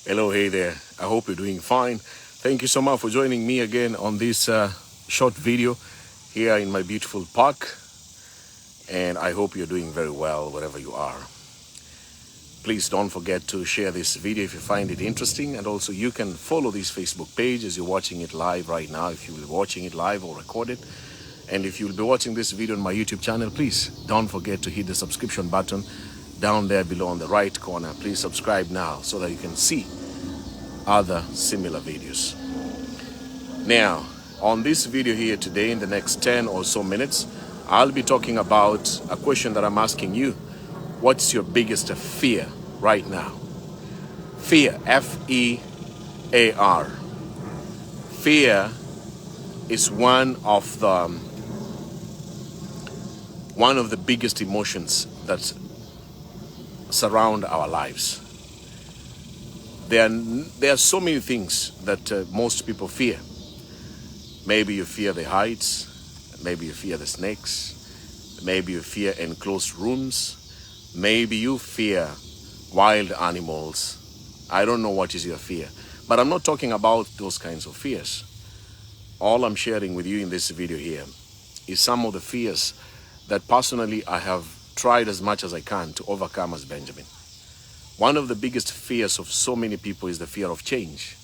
Hello, hey there. I hope you're doing fine. Thank you so much for joining me again on this short video here in my beautiful park. And I hope you're doing very well wherever you are. Please don't forget to share this video if you find it interesting. And also you can follow this Facebook page as you're watching it live right now, if you will be watching it live or recorded. And if you'll be watching this video on my YouTube channel, please don't forget to hit the subscription button down there below on the right corner. Please subscribe now so that you can see other similar videos. Now, on this video here today, in the next 10 or so minutes, I'll be talking about a question that I'm asking you. What's your biggest fear right now? Fear, F-E-A-R. Fear is one of the biggest emotions that surround our lives. There are so many things that most people fear. Maybe you fear the heights, maybe you fear the snakes, maybe you fear enclosed rooms, maybe you fear wild animals. I don't know what is your fear, but I'm not talking about those kinds of fears. All I'm sharing with you in this video here is some of the fears that personally I have tried as much as I can to overcome as Benjamin. One of the biggest fears of so many people is the fear of change.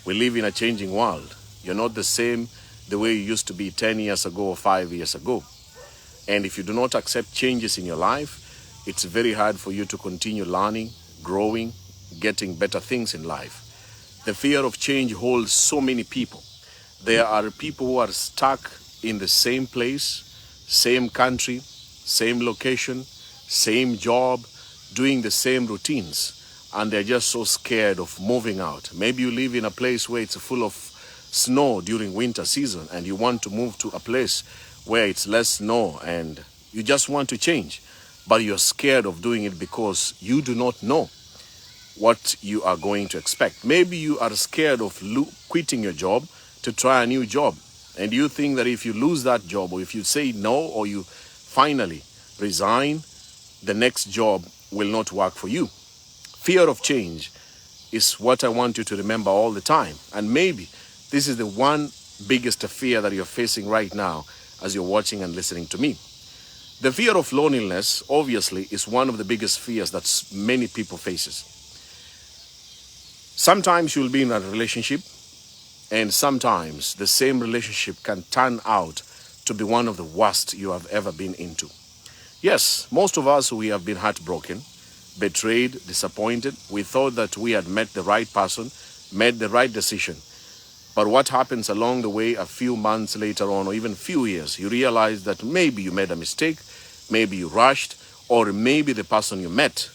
We live in a changing world. You're not the same the way you used to be 10 years ago or 5 years ago. And if you do not accept changes in your life, it's very hard for you to continue learning, growing, getting better things in life. The fear of change holds so many people. There are people who are stuck in the same place, same country, same location, same job, doing the same routines, and they're just so scared of moving out. Maybe you live in a place where it's full of snow during winter season and you want to move to a place where it's less snow and you just want to change, but you're scared of doing it because you do not know what you are going to expect. Maybe you are scared of quitting your job to try a new job, and you think that if you lose that job, or if you say no, or you finally resign, the next job will not work for you. Fear of change is what I want you to remember all the time. And maybe this is the one biggest fear that you're facing right now as you're watching and listening to me. The fear of loneliness, obviously, is one of the biggest fears that many people faces. Sometimes you'll be in a relationship, and sometimes the same relationship can turn out to be one of the worst you have ever been into. Yes, most of us, we have been heartbroken, betrayed, disappointed. We thought that we had met the right person, made the right decision. But what happens along the way, a few months later on, or even few years, you realize that maybe you made a mistake, maybe you rushed, or maybe the person you met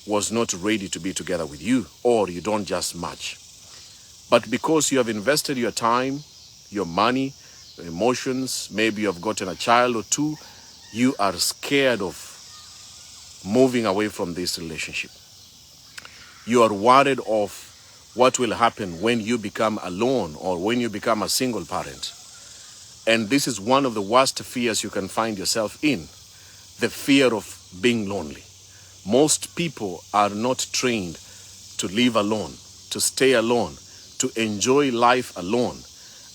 was not ready to be together with you, or you don't just match. But because you have invested your time, your money, your emotions, maybe you have gotten a child or two, you are scared of moving away from this relationship. You are worried of what will happen when you become alone or when you become a single parent. And this is one of the worst fears you can find yourself in, the fear of being lonely. Most people are not trained to live alone, to stay alone, to enjoy life alone.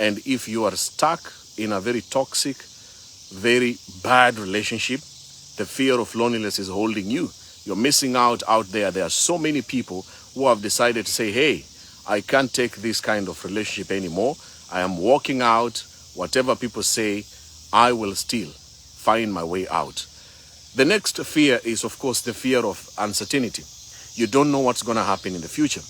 And if you are stuck in a very toxic, very bad relationship, the fear of loneliness is holding you. You're missing out there. There are so many people who have decided to say, hey, I can't take this kind of relationship anymore. I am walking out. Whatever people say, I will still find my way out. The next fear is, of course, the fear of uncertainty. You don't know what's going to happen in the future.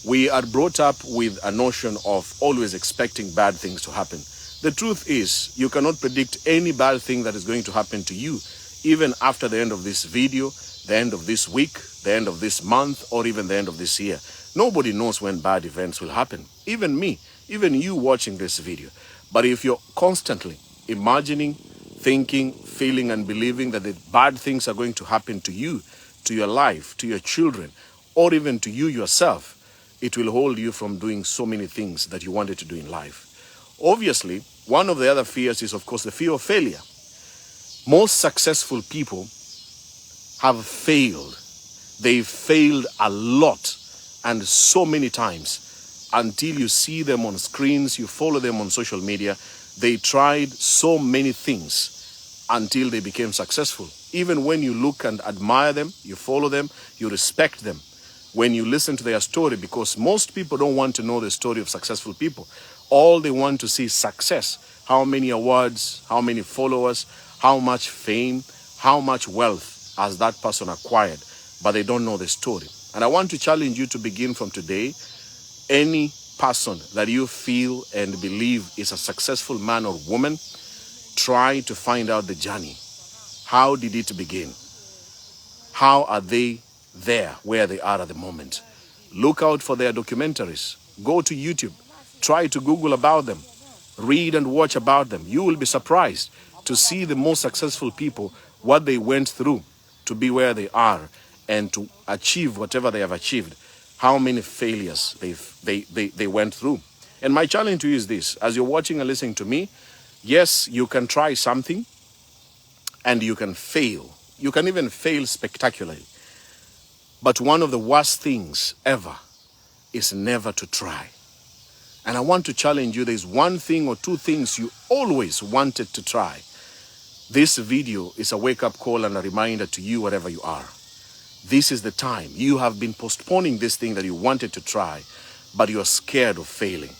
We are brought up with a notion of always expecting bad things to happen. The truth is, you cannot predict any bad thing that is going to happen to you, even after the end of this video, the end of this week, the end of this month, or even the end of this year. Nobody knows when bad events will happen. Even me, even you watching this video. But if you're constantly imagining, thinking, feeling, and believing that the bad things are going to happen to you, to your life, to your children, or even to you yourself, it will hold you from doing so many things that you wanted to do in life. Obviously, one of the other fears is, of course, the fear of failure. Most successful people have failed. They failed a lot and so many times until you see them on screens, you follow them on social media. They tried so many things until they became successful. Even when you look and admire them, you follow them, you respect them. When you listen to their story, because most people don't want to know the story of successful people. All they want to see is success. How many awards, how many followers, how much fame, how much wealth has that person acquired, but they don't know the story. And I want to challenge you to begin from today. Any person that you feel and believe is a successful man or woman, try to find out the journey. How did it begin? How are they there where they are at the moment? Look out for their documentaries. Go to YouTube. Try to Google about them. Read and watch about them. You will be surprised to see the most successful people, what they went through to be where they are and to achieve whatever they have achieved. How many failures they went through. And my challenge to you is this. As you're watching and listening to me, yes, you can try something and you can fail. You can even fail spectacularly. But one of the worst things ever is never to try. And I want to challenge you. There's one thing or two things you always wanted to try. This video is a wake-up call and a reminder to you wherever you are. This is the time. You have been postponing this thing that you wanted to try, but you're scared of failing.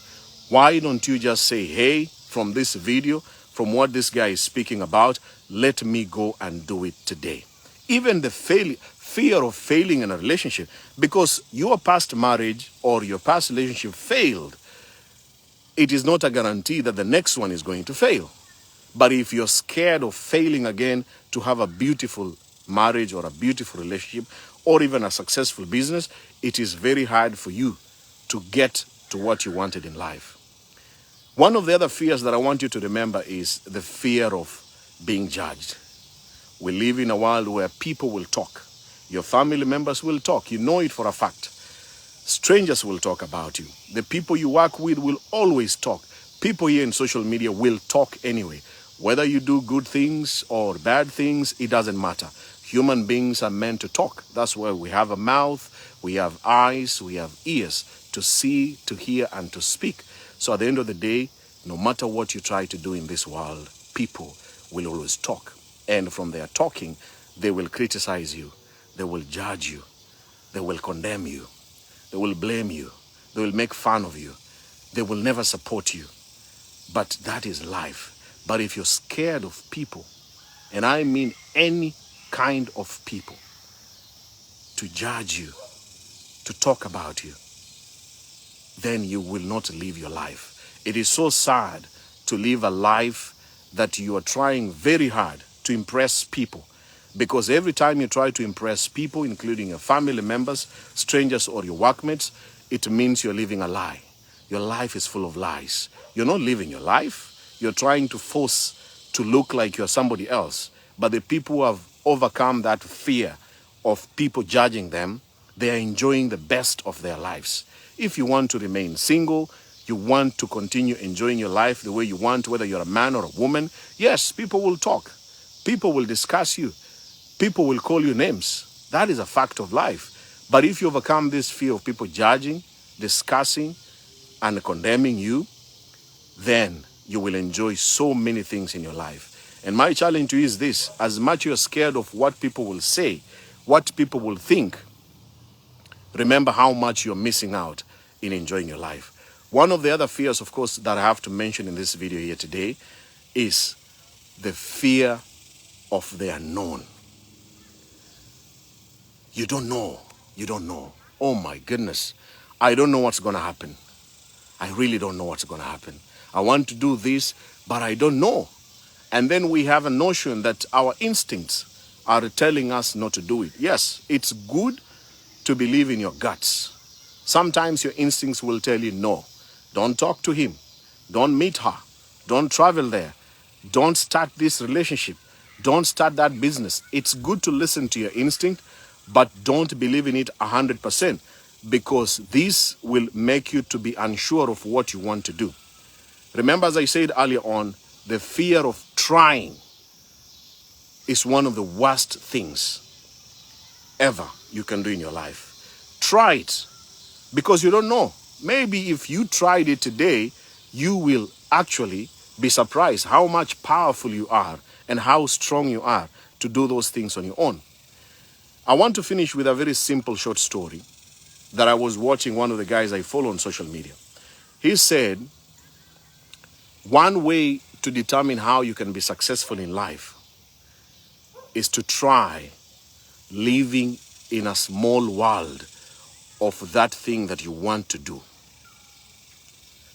Why don't you just say, hey, from this video, from what this guy is speaking about, let me go and do it today. Even the fear of failing in a relationship, because your past marriage or your past relationship failed, it is not a guarantee that the next one is going to fail. But if you're scared of failing again to have a beautiful marriage or a beautiful relationship or even a successful business, it is very hard for you to get to what you wanted in life. One of the other fears that I want you to remember is the fear of being judged. We live in a world where people will talk. Your family members will talk. You know it for a fact. Strangers will talk about you. The people you work with will always talk. People here in social media will talk anyway. Whether you do good things or bad things, it doesn't matter. Human beings are meant to talk. That's why we have a mouth, we have eyes, we have ears to see, to hear, and to speak. So at the end of the day, no matter what you try to do in this world, people will always talk. And from their talking, they will criticize you. They will judge you. They will condemn you. They will blame you. They will make fun of you. They will never support you. But that is life. But if you're scared of people, and I mean any kind of people, to judge you, to talk about you, then you will not live your life. It is so sad to live a life that you are trying very hard to impress people. Because every time you try to impress people, including your family members, strangers, or your workmates, it means you're living a lie. Your life is full of lies. You're not living your life. You're trying to force to look like you're somebody else. But the people who have overcome that fear of people judging them, they are enjoying the best of their lives. If you want to remain single, you want to continue enjoying your life the way you want, whether you're a man or a woman, yes, people will talk. People will discuss you. People will call you names. That is a fact of life. But if you overcome this fear of people judging, discussing, and condemning you, then you will enjoy so many things in your life. And my challenge to you is this: as much you're scared of what people will say, what people will think, remember how much you're missing out in enjoying your life. One of the other fears, of course, that I have to mention in this video here today is the fear of the unknown. You don't know. You don't know. Oh my goodness. I don't know what's going to happen. I really don't know what's going to happen. I want to do this, but I don't know. And then we have a notion that our instincts are telling us not to do it. Yes, it's good to believe in your guts. Sometimes your instincts will tell you, no, don't talk to him. Don't meet her. Don't travel there. Don't start this relationship. Don't start that business. It's good to listen to your instinct, but don't believe in it 100%, because this will make you to be unsure of what you want to do. Remember, as I said earlier on, the fear of trying is one of the worst things ever you can do in your life. Try it. because you don't know. Maybe if you tried it today, you will actually be surprised how much powerful you are and how strong you are to do those things on your own. I want to finish with a very simple short story that I was watching one of the guys I follow on social media. He said, one way to determine how you can be successful in life is to try living in a small world of that thing that you want to do.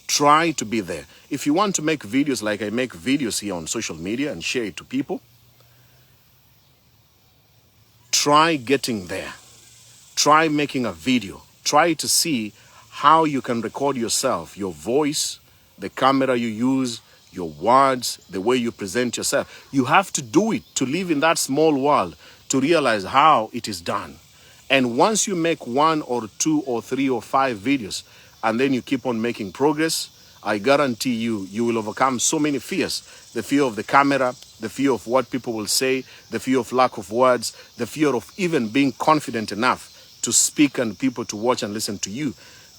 Try to be there. If you want to make videos like I make videos here on social media and share it to people, try getting there. Try making a video. Try to see how you can record yourself, your voice, the camera you use, your words, the way you present yourself. You have to do it to live in that small world, to realize how it is done. And once you make 1 or 2 or 3 or 5 videos, and then you keep on making progress, I guarantee you, you will overcome so many fears. The fear of the camera, the fear of what people will say, the fear of lack of words, the fear of even being confident enough to speak and people to watch and listen to you.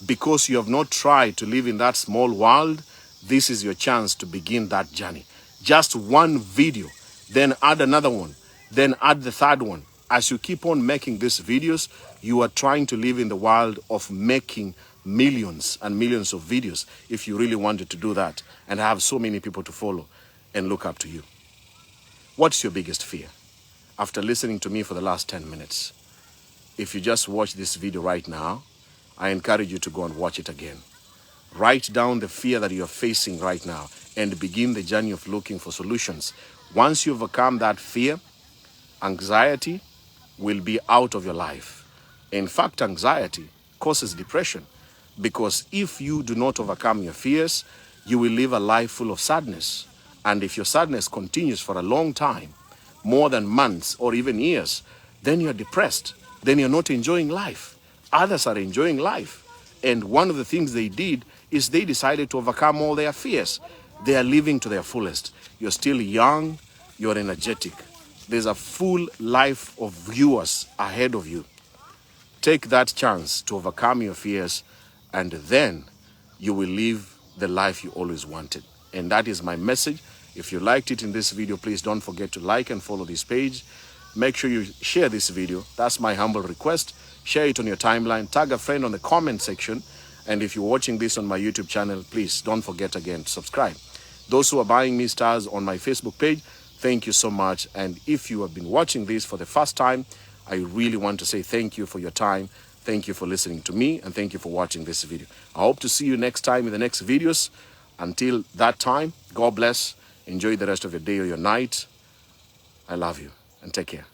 Because you have not tried to live in that small world, this is your chance to begin that journey. Just one video, then add another one, then add the third one. As you keep on making these videos, you are trying to live in the world of making millions and millions of videos if you really wanted to do that and have so many people to follow and look up to you. What's your biggest fear? After listening to me for the last 10 minutes, if you just watch this video right now, I encourage you to go and watch it again. Write down the fear that you're facing right now and begin the journey of looking for solutions. Once you overcome that fear, anxiety will be out of your life. In fact, anxiety causes depression, because if you do not overcome your fears, you will live a life full of sadness. And if your sadness continues for a long time, more than months or even years, then you're depressed. Then you're not enjoying life. Others are enjoying life. And one of the things they did is they decided to overcome all their fears. They are living to their fullest. You're still young, you're energetic. There's a full life of viewers ahead of you. Take that chance to overcome your fears, and then you will live the life you always wanted. And that is my message. If you liked it in this video, please don't forget to like and follow this page. Make sure you share this video. That's my humble request. Share it on your timeline. Tag a friend on the comment section. And if you're watching this on my YouTube channel, please don't forget again to subscribe. Those who are buying me stars on my Facebook page, thank you so much. And if you have been watching this for the first time, I really want to say thank you for your time. Thank you for listening to me, and thank you for watching this video. I hope to see you next time in the next videos. Until that time, God bless. Enjoy the rest of your day or your night. I love you, and take care.